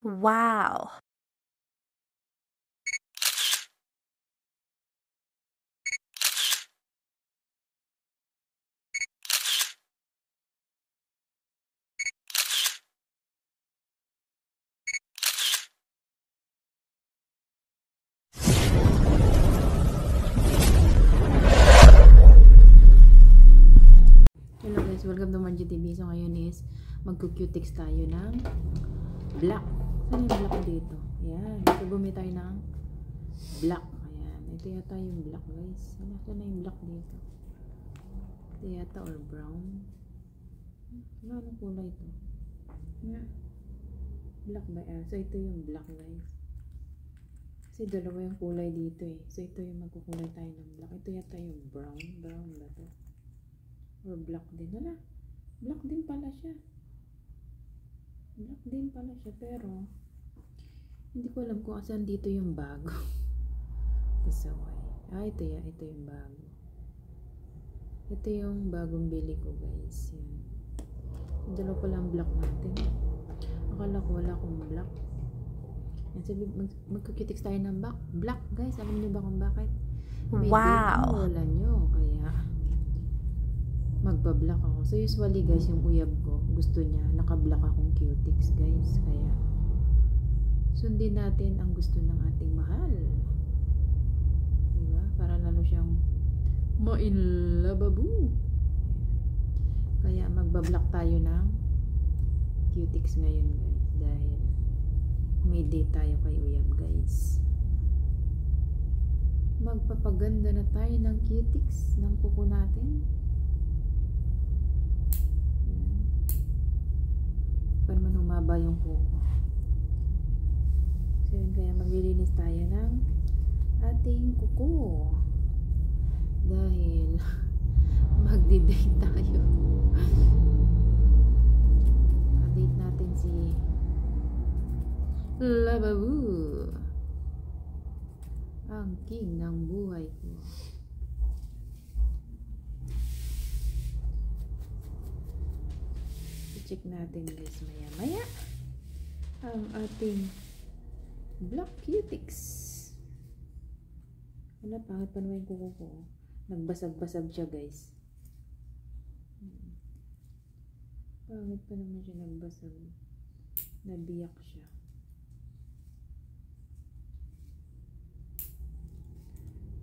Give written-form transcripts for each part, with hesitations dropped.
Wow! Hello guys, welcome to Margie TV. So ngayon is magku-cutex tayo ng black. Saan yung black dito? Ayan, so bumili tayo ng black. Ayan, ito yata yung black guys. Saan na yung black dito? Ito yata or brown. Ano kulay ito? Yeah. Black ba? So ito yung black guys. Kasi dalawa yung kulay dito eh. So ito yung magkukulay tayo ng black. Ito yata yung brown. Brown ba ito? Or black din. Wala. Black din pala siya. Black din pala siya. Pero, hindi ko alam kung asan dito yung bago. Pasaway. Ito yan. Ito yung bago. Ito yung bagong bili ko guys. Yan. Dalawa pala ang black natin. Akala ko wala akong black. Yan. Sabi, magkakitix tayo ng black guys. Alam niyo ba kung bakit? May Wow! wala nyo. Kaya, magpa-black ako. So usually guys, yung uyab ko, gusto niya, naka-black akong cutex guys. Kaya, sundin natin ang gusto ng ating mahal. Diba? Para lalo siyang ma-in-love-abu. Kaya magba-black tayo ng cutex ngayon guys. Dahil may date tayo kay uyab guys. Magpapaganda na tayo ng cutex ng kuko natin. Para man humaba yung kuko. So yun, kaya maglilinis tayo ng ating kuko. Dahil magdi-date tayo. Ka-date natin si Lababu. Ang king ng buhay ko. Check natin guys maya ang ating black cutex. Wala, pangit pa naman yung kuko ko. Nagbasag-basag siya guys. Pangit pa naman siya, nagbasag. Nabiyak siya.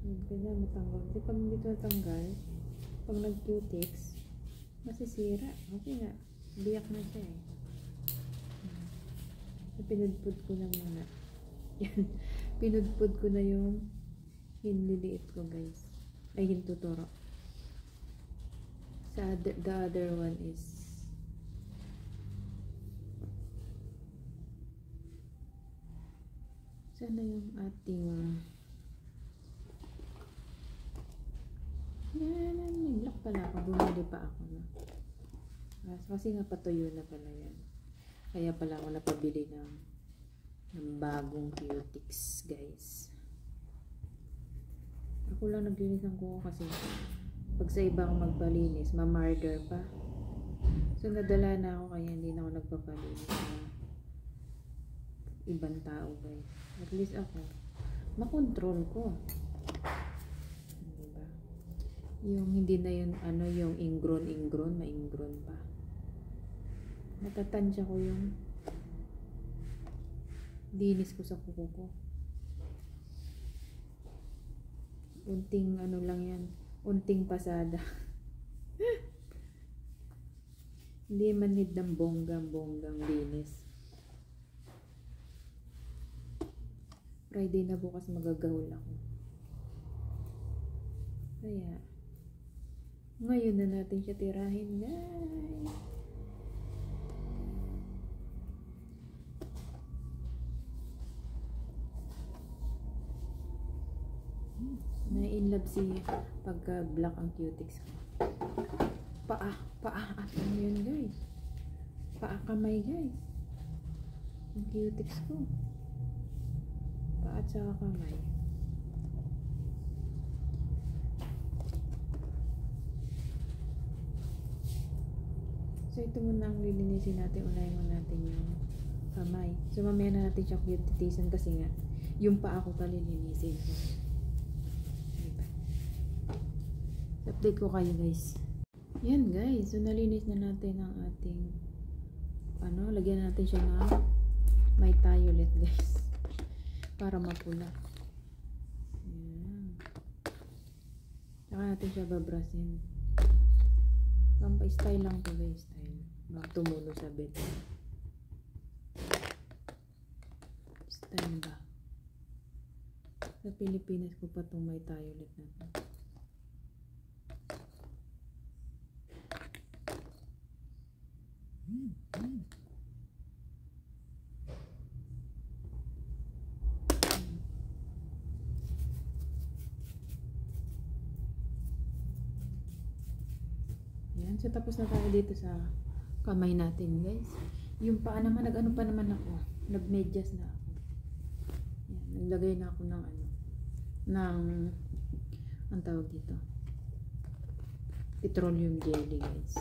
Kailangan matanggal. Kasi pag dito natanggal, pag nag-cutex, masisira. Okay nga. Biyak na siya eh. So, pinudpud ko na muna. Pinudpud ko na yung hinliliit ko guys. Ay, hintuturo. Sa the other one is sana yung ating yan, may black pala ako. Bumili pa ako na. Kasi nga patuyo na pala yan. Kaya pala ako napabili ng bagong cutex guys. Ako lang naglinis ng kuko kasi pag sa ibang magpalinis, mamarder pa. So nadala na ako kaya hindi na ako nagpapalinis ng ibang tao guys. At least ako, makontrol ko. Diba? Yung hindi na yun, yung ingrown, ma-ingrown pa. Natatansya ko yung linis ko sa kuko ko. Unting lang yan. Unting pasada. Hindi man need ng bonggang linis. Friday na bukas magagahol ako. Kaya, ngayon na natin siya tirahin guys. Na-inlove si pagka black ang cutex ko. Paa at ano yun guys. Paa kamay guys. Ang cutex ko. Paa at saka kamay. So ito muna ang lilinisin natin. Unahin mo natin yung kamay. So, mamaya na natin siya cute-titisan kasi nga, yung paa ko palilinisin ko. Diba? Update ko kayo guys. Yan guys. So, nalinis na natin ang ating lagyan natin siya ng may tayo ulit guys. Para mapula. Yan. Saka natin siya babrasin. Style lang to guys. Style. Baka tumulo sa bed. Style ba? Sa Pilipinas ko pa itong may tayo ulit na to. Yan. So, tapos na tayo dito sa kamay natin, guys. Yung paa naman, nag-ano pa naman ako. Nag-medyas na ako. Yan. Naglagay na ako ng ang tawag dito, petroleum jelly, guys.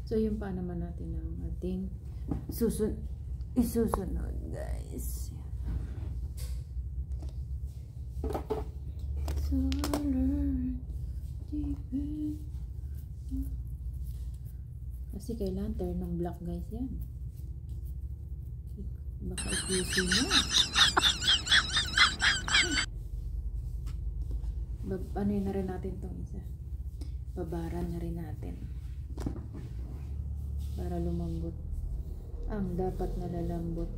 So, yung paa naman natin ang ating isusunod, guys. So, kasi kailangan turn ng black guys yan. Baka ipusin mo. Ano yun na rin natin itong isa. Babaran na rin natin. Para lumambot. Ang dapat nalalambot.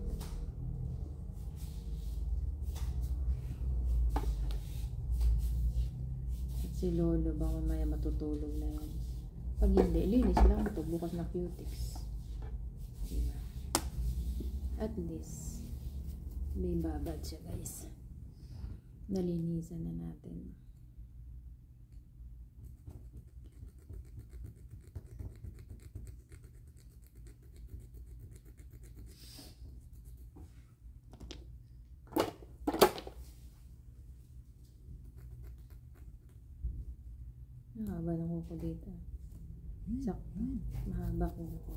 Si Lolo ba mamaya matutulog na yan. Pag hindi, linis lang ito. Bukas na cutics. Diba? At least, may babad siya guys. Nalinisan na natin. Mahaba ng kuko dito. Sakto. Mahaba kuko.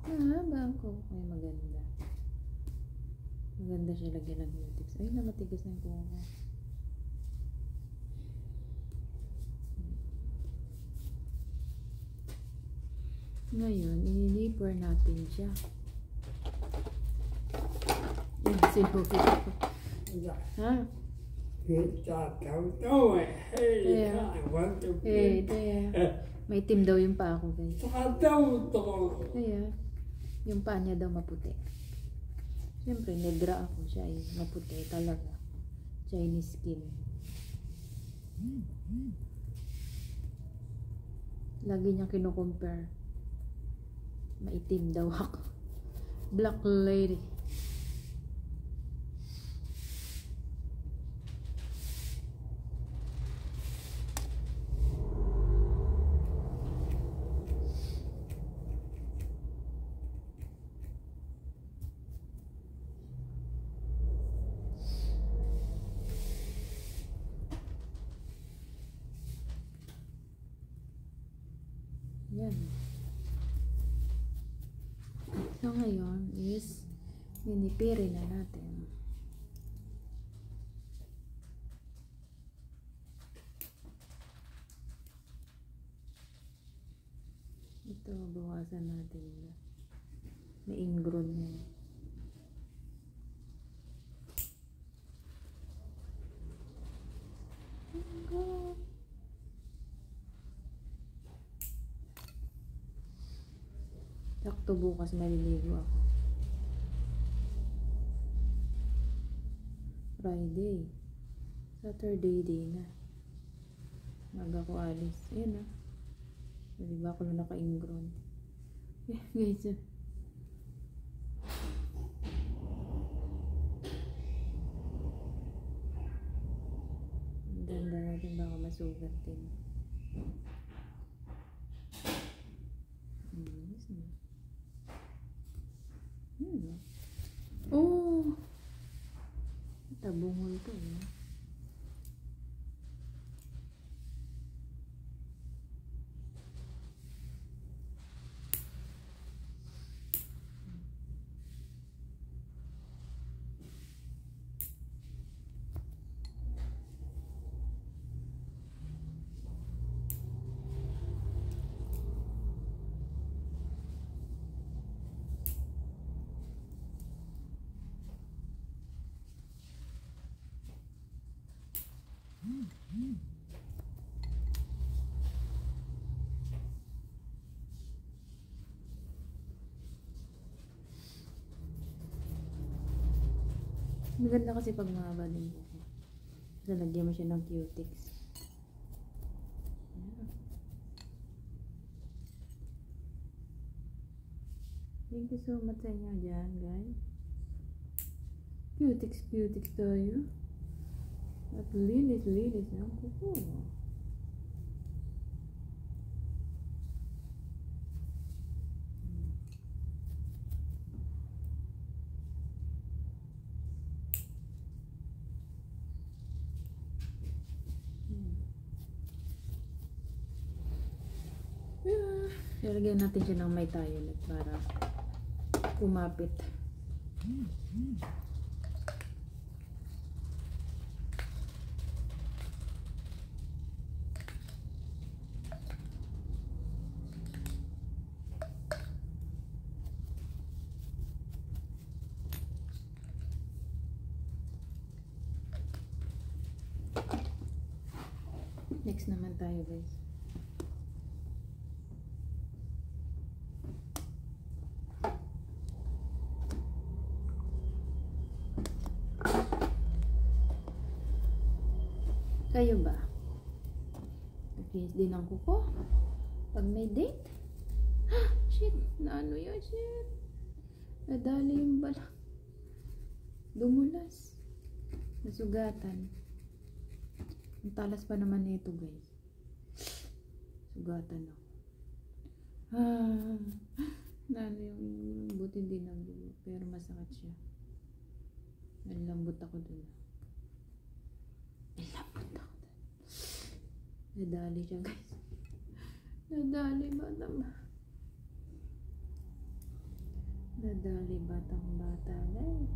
Mahaba ang kuko. Ay, maganda. Maganda siya lagyan ng cutics. Ay, namatigas ng kuko. Ngayon, i-nipper natin siya. Yan, sinuki ko. Ha? May itim daw yung paa ko guys. Kaya yung paa niya daw maputi. Siyempre negra ako, siya ay maputi talaga. Chinese skin. Lagi niya kino-compare. Maitim daw ako. Black lady. Yan. So, ngayon is ninipirin na natin. Ito, bawasan natin. May ingrown yan. Sakto bukas maliligo ako. Friday. Saturday day na. Maga ko alis. Ayan na. Diba ako na naka-ingrown. Yeah, guys. Ang ganda natin baka masugat din. Oh! Tabungol to eh. Maganda kasi pag mahaba din buko. So, lagyan mo siya ng cutex. Thank you so much sa inyo dyan, guys. Cutex tayo. At linis ng kuko. Lalagyan natin siya ng may tayonet para kumapit. Next naman tayo, guys. Kayo ba? Naglinis din ang kuko pag may date? Shit, naano yun, shit. Nadali yung bala. Dumulas. Nasugatan. Ang talas pa naman nito, guys. Sugatan ako. Naano yung buti din ang dulo. Pero masakit siya. Nalambot ako dun. Nadali siya, guys. Nadali batang bata, guys.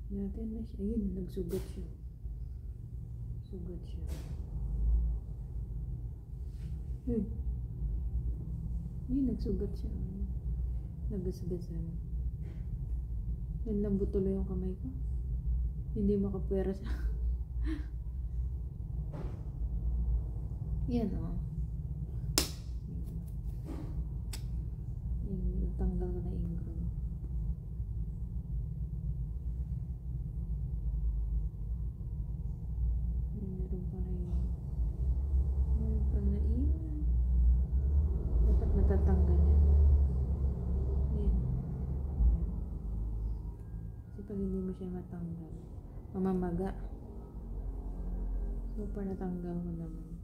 Natin na siya. Ayun, nagsugat siya. Sugat siya. Nagsugat siya. Nagasgasan. Nalambot tuloy yung kamay ko. Hindi makapwera siya. Yan, oh. Yung tanggal na ingrown. Meron pa na yun. Meron pa na yun. Dapat matatanggal yan. Ayan. Kasi pag hindi mo siya matanggal, mamamaga. Super natanggal mo naman.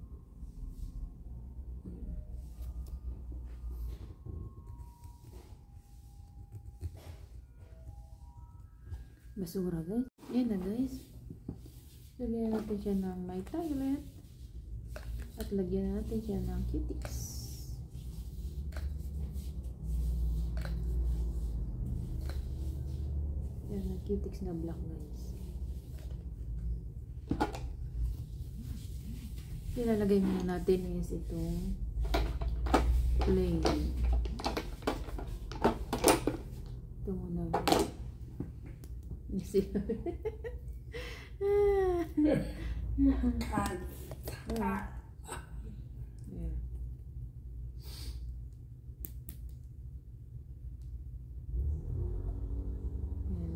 Basura, guys. Yan na, guys. Lagyan natin siya ng my toilet. At lagyan natin siya ng cutex. Yan ang cutex na black, guys. Ilalagay muna natin is itong plain. Ito muna. Yan.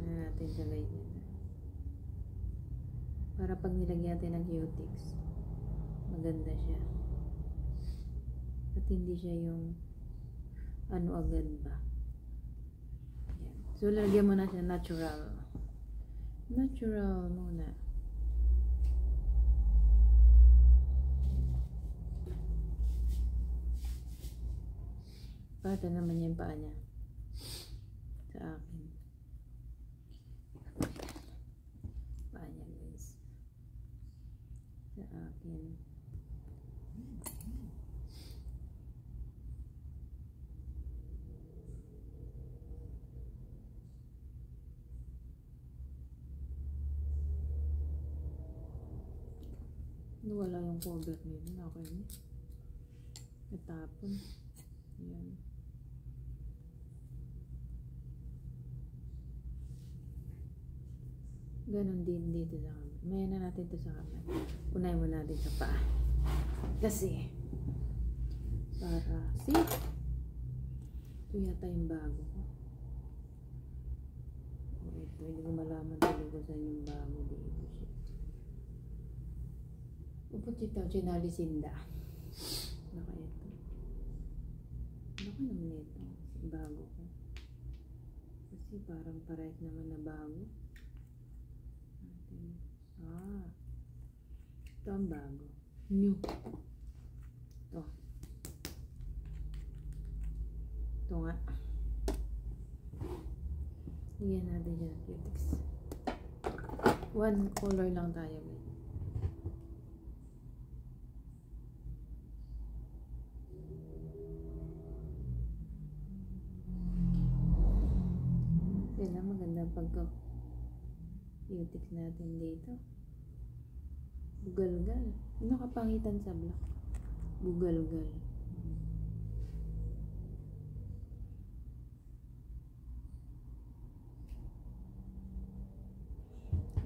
Natin sa ganyan. Para pag nilagyan natin ng cutex, maganda siya. At hindi siya yung ano agad ba. Yan. So, lagyan mo na siya natural. Natural muna. Pata naman yung paa niya. Sa akin. Paa niya, guys. Sa akin. Wala yung cover nila. Okay. Natapon. Ayan. Ganon din dito sa kamay. Maya na natin ito sa kamay. Unahin mo natin sa paa. Kasi, para safe. Ito yata yung bago ko. O ito, hindi ko malaman talaga saan yung bago dito. Upot ito, sinalisinda. Baka ito. Baka naman ito. Bago ko. Kasi parang parehas naman na bago. Ito ang bago. New. Ito. Ito nga. Higyan natin dyan ang cutex. One color lang tayo. Yan ang magandang pagka-cutex natin dito. Bugalgal. Ano kapangitan sa block? Bugalgal.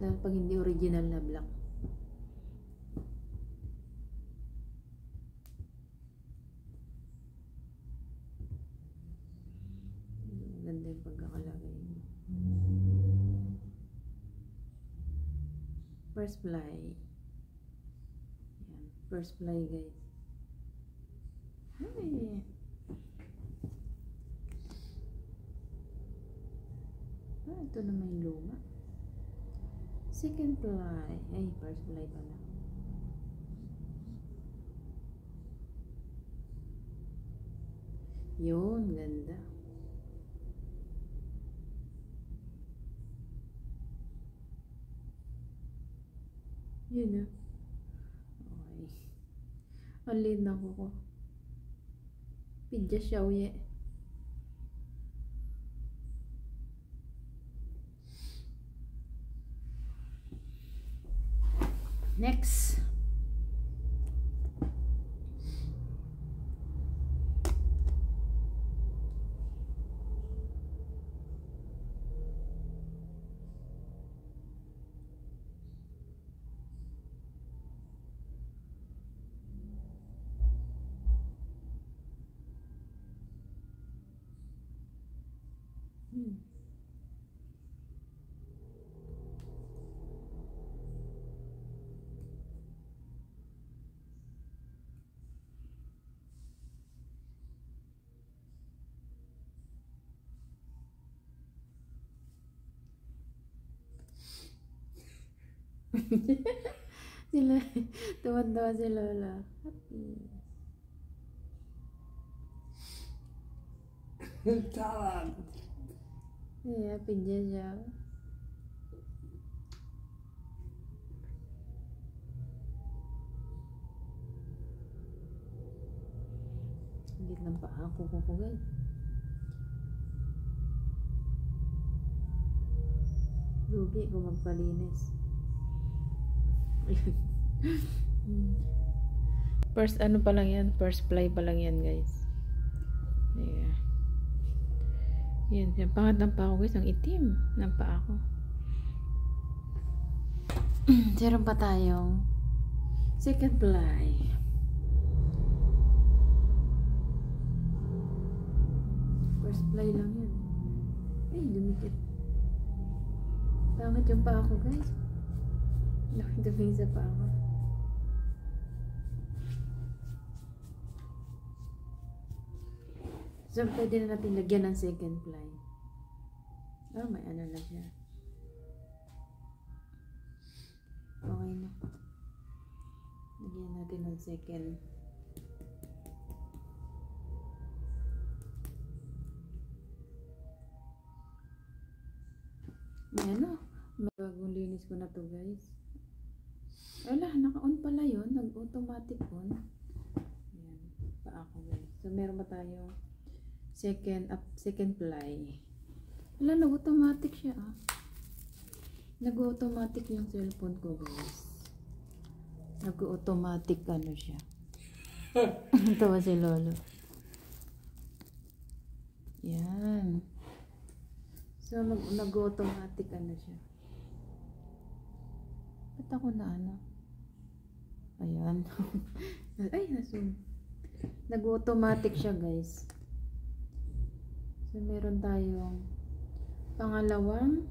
Dahil pag hindi original na block. Ganda yung pagkakalagay. First fly. Yan. First fly, guys. Ay. Ito naman yung luma. Second fly. Ay, first fly pala. Yun, ganda. Yun na. Okay. Ang lead na ko. Pidya siya uye. Next. Sila, tuwan-tuwa si Lola. Happy. Tawag. Yeah, happy dyan siya. Higit ng paa ko guys. Lugi ko magpalinis. First ano pa lang yan, first fly pa lang yan guys. Yeah. Yan, yung pangat ng paa ko guys, ang itim ng paa ko. Meron pa tayong second fly. First fly lang yan. Ay, dumikit. Pangat yung paa ko guys. Nakidabing sa paa ko. So, pwede na natin lagyan ng second fly. Oh, may ano na siya. Okay na. Lagyan natin ng second. May ano. May bagong linis ko na to guys. Wala, naka-on pala yun. Nag-automatic on. Ayan, pa ako guys. So, meron ba tayong second fly. Wala, nag-automatic siya ah. Nag-automatic yung cellphone ko guys. Nag-automatic ano siya. Tawa si Lolo. Yan. So, nag-automatic ano siya. Ba't ako na ano? Ayan. Ay, nasun. Nag-automatic siya, guys. So, meron tayong pangalawang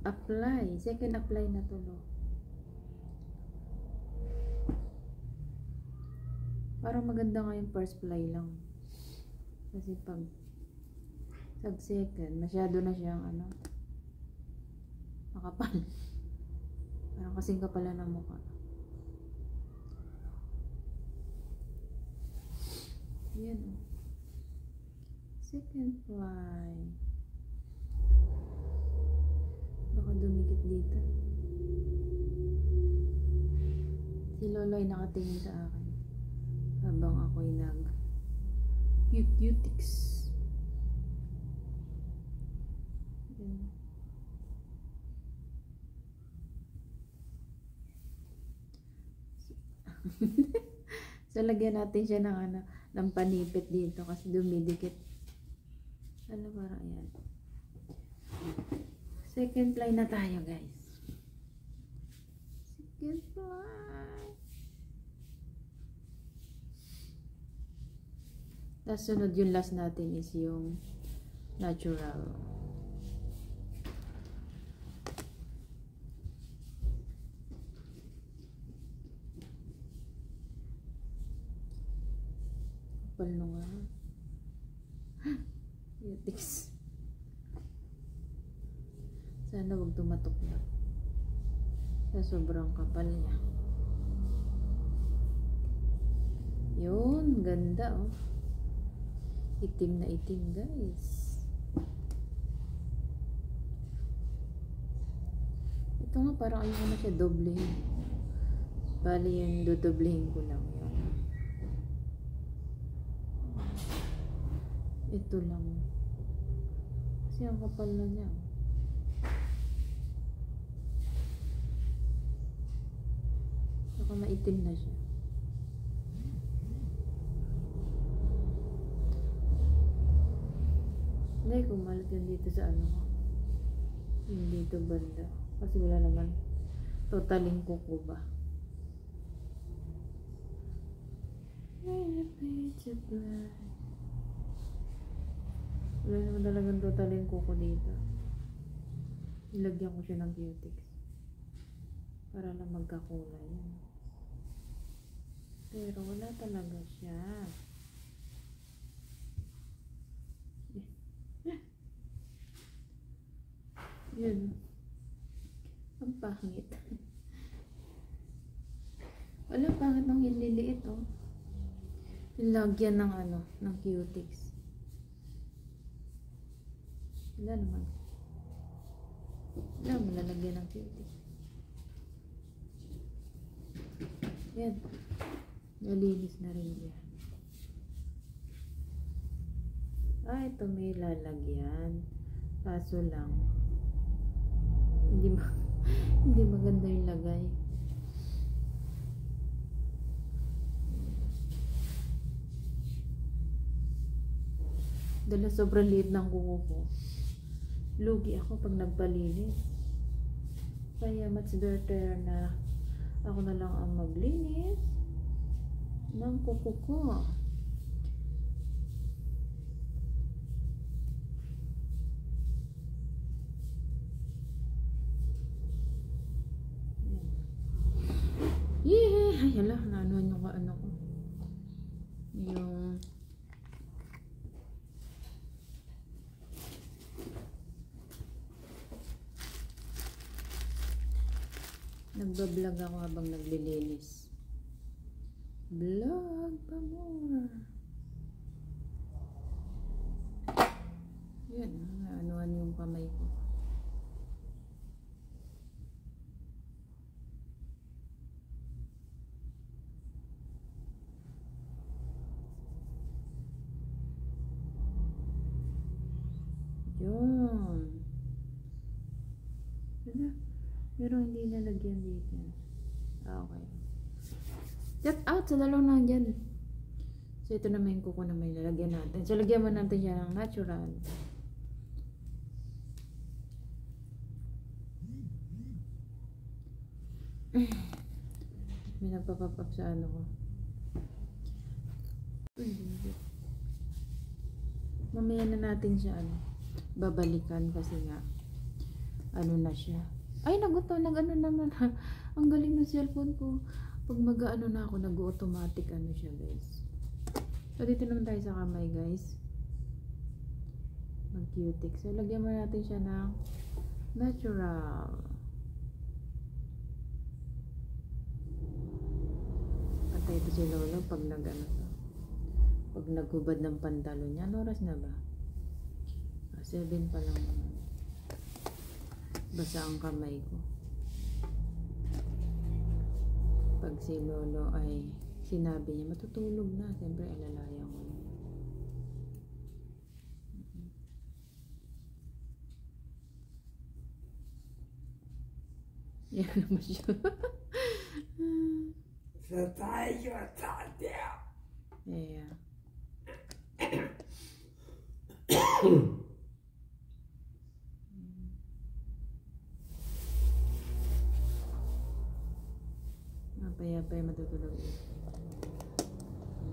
apply. Second apply na to, no? Parang maganda nga yung first apply lang. Kasi pag second, masyado na siyang ano, makapal. Parang kasing kapala ng mukha. Yan. Second apply. Baka dumikit dito. Si Lolo ay nakatingin sa akin habang ako'y cutics. So, lagyan natin siya ng ano, ng panipit dito kasi dumidikit. Ano, parang yan. Second ply na tayo, guys. Second ply. Tapos sunod yung last natin is yung natural. Kapal nung nga. Cutics. Sana wag tumatok na. Sa sobrang kapal niya. Yun, ganda oh. Itim na itim, guys. Ito nga parang ayaw na siya doblehin. Bali yung dodoblehin ko lang yan. Ito lang. Kasi ang kapal na niya. Saka maitim na siya. Hindi, kumalat yan dito sa ano ko. Yung dito banda. Kasi wala naman totaling kuko ba. Wala naman talagang totaling kuko dito. Ilagyan ko siya ng cutics. Para lang magkakulay. Pero wala talaga siya. Yun. Ang pangit. Wala, pangit ng hililiit oh. Nilagyan ng ano, ng cutics. Wala naman. Wala, malalagyan ng cutics. Yan. Nalinis na rin yan. Ito may lalagyan. Kaso lang, hindi maganda yung lagay. Dahil sobrang liit ng kuko ko. Lugi ako pag nagpalinis. Kaya much better na ako na lang ang maglinis ng kuko ko. Ay, hala, naanuhan yung ano ko. Yung nagbablog ako habang naglilinis. Vlog pa more. Yan, naanuhan yung kamay ko. Yun. Pero hindi nalagyan dito. Okay. Get out sa dalawang nandyan. So, ito naman yung kuko na may lalagyan natin. So, lagyan mo natin siya ng natural. May nagpa-pop up sa ano ko. Mamaya na natin siya babalikan kasi nga ano na siya. Ay, nag-ano naman. Ang galing ng cellphone ko. Pag mag-ano na ako, nag-automatic ano siya, guys. So, dito naman tayo sa kamay, guys. Mag-cutic. So, lagyan mo natin siya ng natural. Patay ito si Lolo pag nag-ano to. Pag naghubad ng pantalon niya. Ano oras na ba? 7 pa lang naman. Basa ang kamay ko. Pag si Lolo ay sinabi niya, matutulog na. Siyempre, alalayan ko. Yan naman siya. Sa tayo, tayo. Yeah. Mapaya-paya matutulog.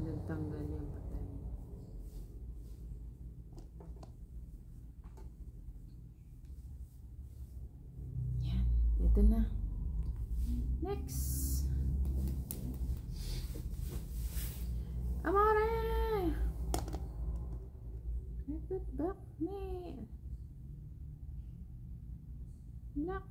Nagtanggal yung patay. Yan. Ito na. Next. Amore! Let it back me. Black.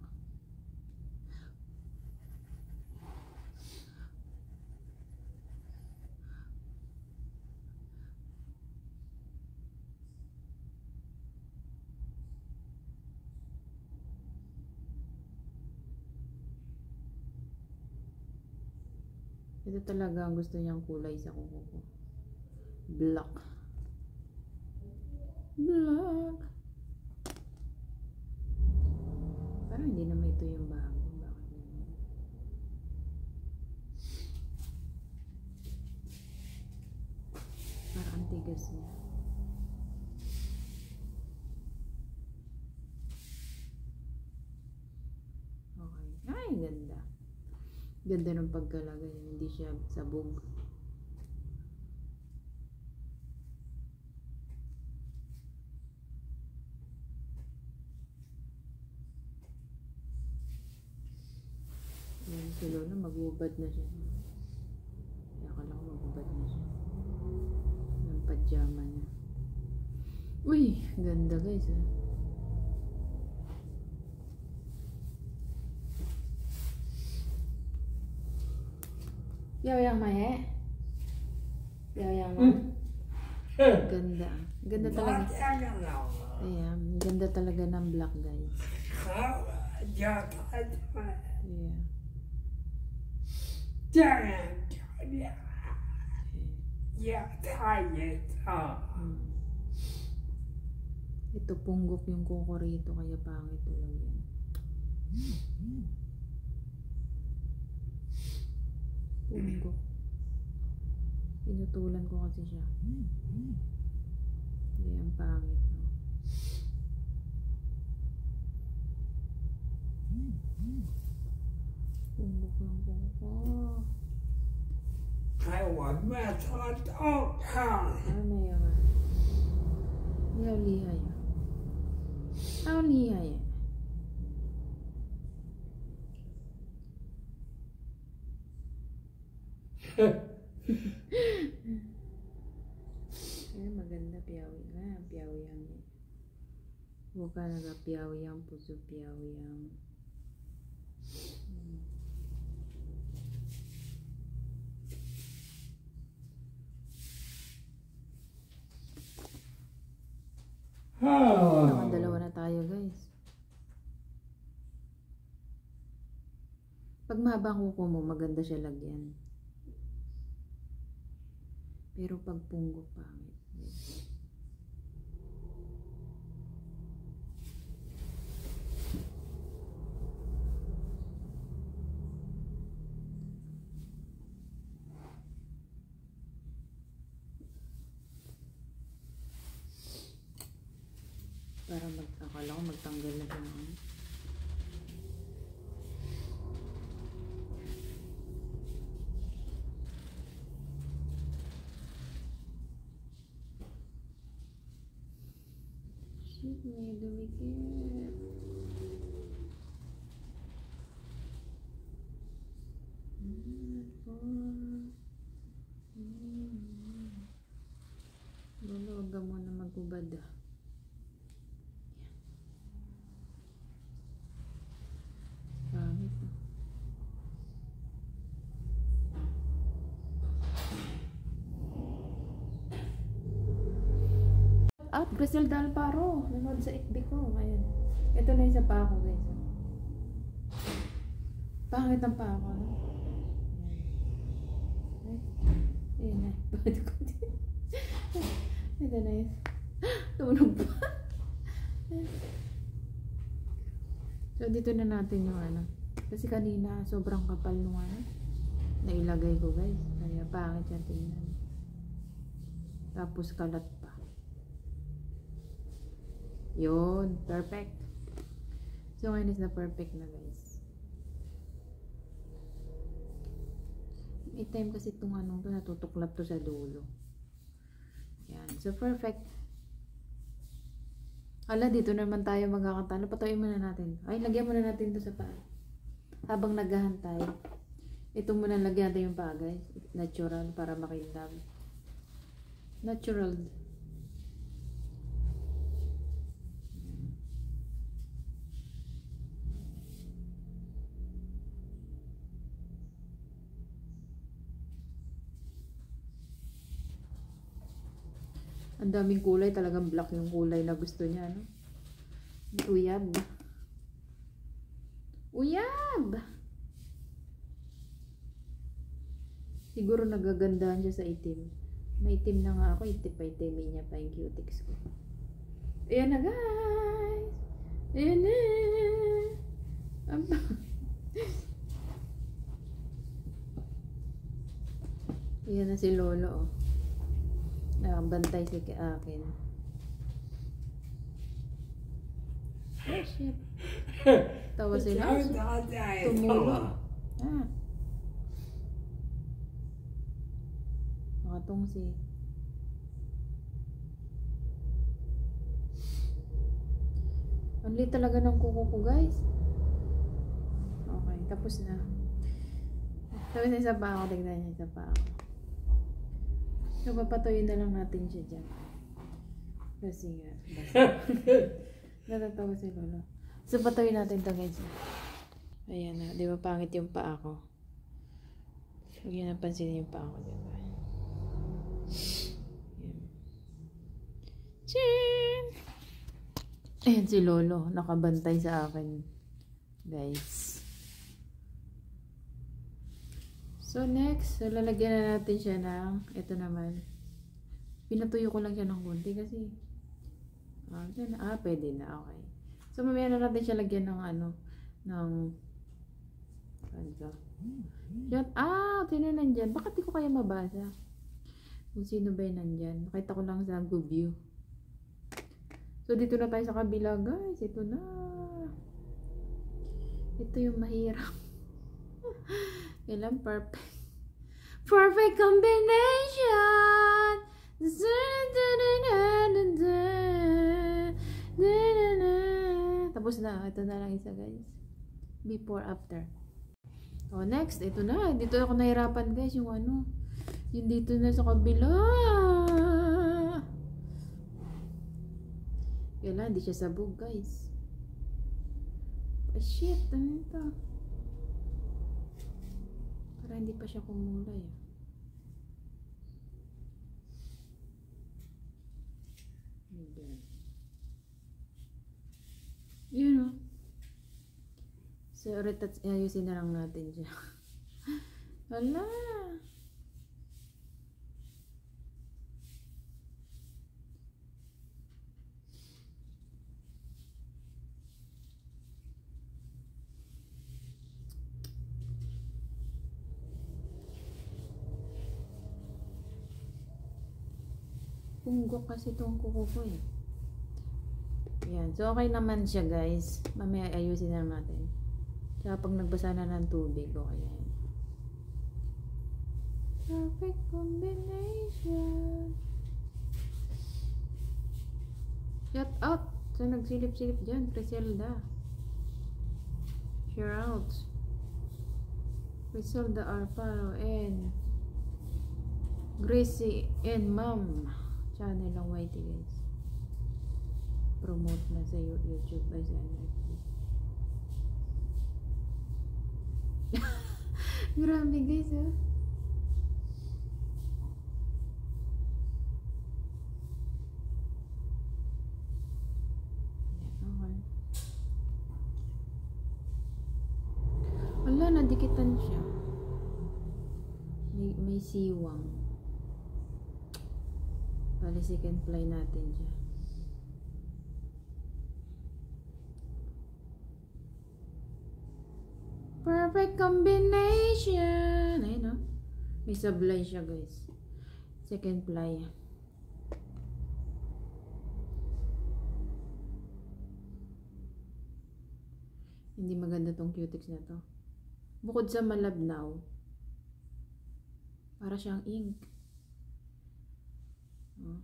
Ito talaga ang gusto niyang kulay sa kuko ko. Black. Black. Parang hindi naman ito yung bago. Bakit naman? Parang ang tigas niya. Okay. Ay, ganda. Ganda ng pagkalagay. Hindi siya sabog. Yan, si Lola maghubad na siya. Kaya akala ko maghubad na siya. Yung pajama niya. Uy! Ganda guys ah. Yaw yang mahe. Yaw yang mahe. Ganda. Ganda talaga. Ayan. Ganda talaga ng black guys. Yeah. Ito punggok yung kuko rito kaya pangit lang yan. Punggok. Pinutulan ko kasi siya. Hindi ang pangit, no? Punggok lang kuko. Ano na yun? Lihaw lihay. Ano lihay? Ay, maganda piyawi na. Piyawi ang buka naga piyawi ang puso piyawi ang nakadalawa na tayo guys. Pag mahaba ang kuko mo, maganda siya lagyan. Pero pag punggok pangit. May dumikit. Lolo, huwag ka muna magubad ah. Pangit ah. At Brazil Del Paro. Nanood sa FB ko. Ayan. Ito na isa pa ako guys. Pangit ang pa ako. No? Ayan na. Bakit ko din? Ito na yun. Tumunog pa. So dito na natin yung ano. Kasi kanina sobrang kapal nung ano. Nailagay ko guys. Kaya pangit yan tingnan. Tapos kalat pa. Yun, perfect. So ngayon is na perfect na guys. May time kasi itong anong to natutuklap to sa dulo. Yan, so perfect. Ala, dito naman tayo magkakantalo. Patuloy muna natin. Ay, lagyan muna natin to sa paa. Habang naghahantay, ito muna lagyan natin yung paa guys. Natural para makindam. Natural. Ang daming kulay, talagang black yung kulay na gusto niya, no? Uyab. Uyab! Siguro nagagandahan siya sa itim. May itim na nga ako, itim pa itimin niya pa yung cutics ko. Ayan na guys! Ayan na! Ayan na si Lolo, oh. Nakabantay si akin. Oh shit. Tawa sila. Tumulo. Ah. Nakatong si. Ang liit talaga ng kuko ko guys. Okay, tapos na. Tapos na isa pa ako. Tignan niya isa pa ako. So, papatuyin na lang natin siya dyan. Kasi nga, basta. Natatawa si Lolo. So, patuyin natin ito guys. Ayan na. Di ba pangit yung paa ko? Huwag yun napansin yung paa ko. Diba? Ayan. Chin! Ayan si Lolo. Nakabantay sa akin. Guys. So next, so lalagyan na natin siya ng, ito naman, pinatuyo ko lang siya ng konti kasi, pwede na, okay. So mamaya na natin siya lagyan ng ano, ng, sino nandyan? Bakit di ko kaya mabasa? Kung sino ba yun nandyan? Nakita ko lang sa Google View. So dito na tayo sa kabila guys, ito na. Ito yung mahirap. Ilang perfect. Perfect combination. Tapos na. Ito na lang isa guys. Before, after. Oh, next. Ito na. Dito ako nahirapan guys. Yung ano. Yung dito na sa kabila. Kailan. Hindi siya sabog guys. Oh, shit. Ano ito? Para hindi pa siya kumulay. Yun o. So, ayusin na lang natin siya. Hala! Punggok kasi itong kuko ko eh. Yan. So, okay naman siya guys. Mamaya ayusin na natin. Tsaka pag nagbasa na ng tubig, okay yan. Perfect combination. Shut up! So, nagsilip-silip dyan, Criselda. Share out. Criselda Arparo and Gracie and Ma'am. Channel ng YT guys. Promote na sa YouTube by Zanry. Grabe guys, oh. Okay. Wala, nadikitan siya. May siwang. Bali, second fly natin siya. Perfect combination. Ayun, no? May sablay siya, guys. Second fly. Hindi maganda tong cutics na to. Bukod sa malabnaw, para siyang ink. Oh.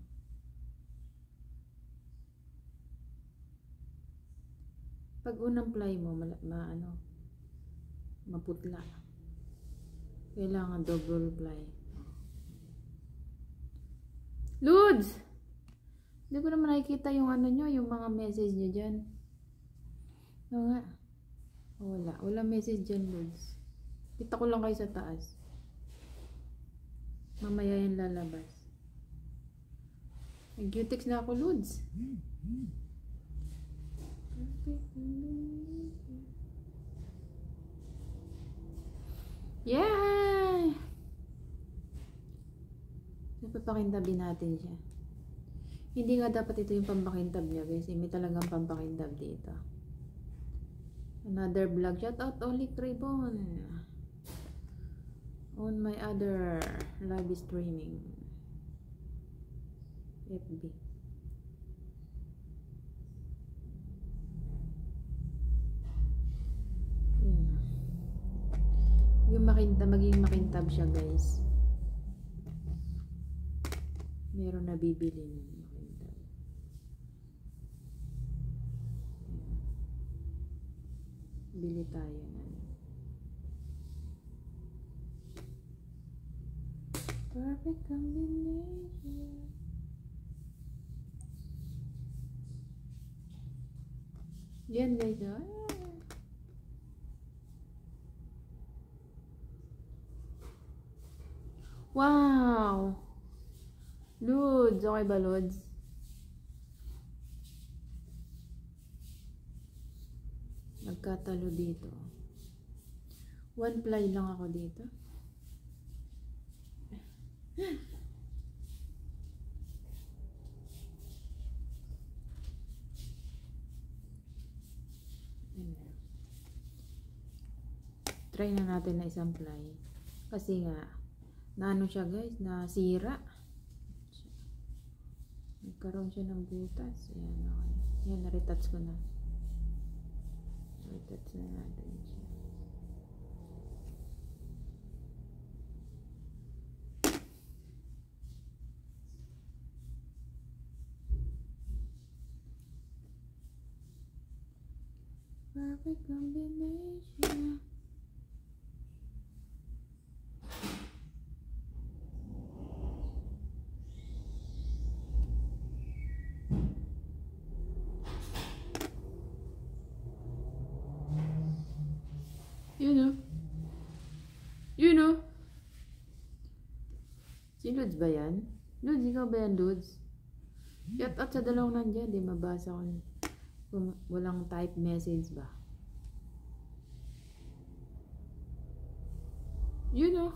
Pag unang ply mo, maputla. Kailangan double ply. Lods! Hindi ko naman nakikita yung ano nyo, yung mga message nyo dyan. Oo nga. Wala. Wala message dyan, Lods. Kita ko lang kayo sa taas. Mamaya yan lalabas. Nag-cutex na ako, Lods. Yeah! Napapakintabin natin siya. Hindi nga dapat ito yung pampakintab niya, guys. May talagang pampakintab dito. Another vlog. Shout out Oli Cribon on my other live streaming FB. Yung maging makintab siya, guys. Meron na bibili ng makintab. Bili tayo na. Perfect combination. Yan, guys. Wow! Lods! Okay ba, Lods? Nagkatalo dito. One ply lang ako dito. Try na natin na isang ply. Kasi nga, naano siya, guys, nasira. Nagkaroon siya ng butas. Ayan, okay. Ayan, na-retouch ko na. Retouch na natin siya. Perfect combination. You know. Si Lods ba yan? Lods, ikaw ba yan, Lods? Shout out sa dalawang nandyan. Di mabasa ko kung walang type message ba. You know.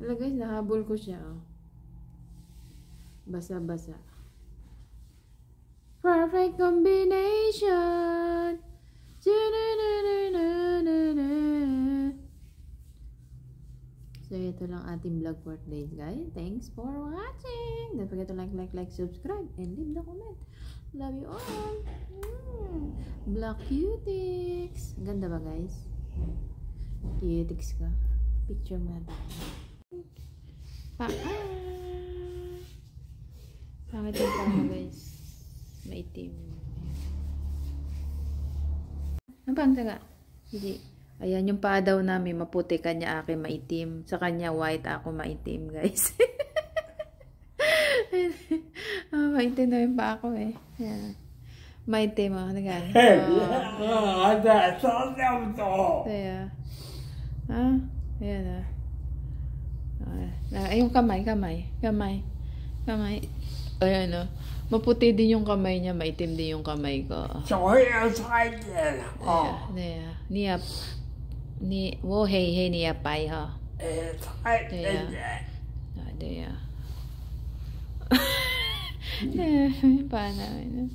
Wala, guys, nahabol ko siya. Oh. Basa-basa. Perfect combination. So, ito lang ating vlog for today, guys. Thanks for watching. Don't forget to like, subscribe, and leave the comment. Love you all. Black cutics. Ganda ba, guys? Cutics ka. Picture mo natin. Pangit yung pangit, guys. Maitim. Ano pang taga? Hindi. Ayan, yung paa daw namin maputi, kanya akin maitim. Sa kanya white, ako maitim, guys. Maitim na yung paa ko eh. Ayan. Maitim, nagan. Ada, sasam to. Kaya. Ayan ay, yung kamay. Ayan maputi din yung kamay niya, maitim din yung kamay ko. Soya sakin. Niya, wo hey niya pai ha. Sakin. Paano yun?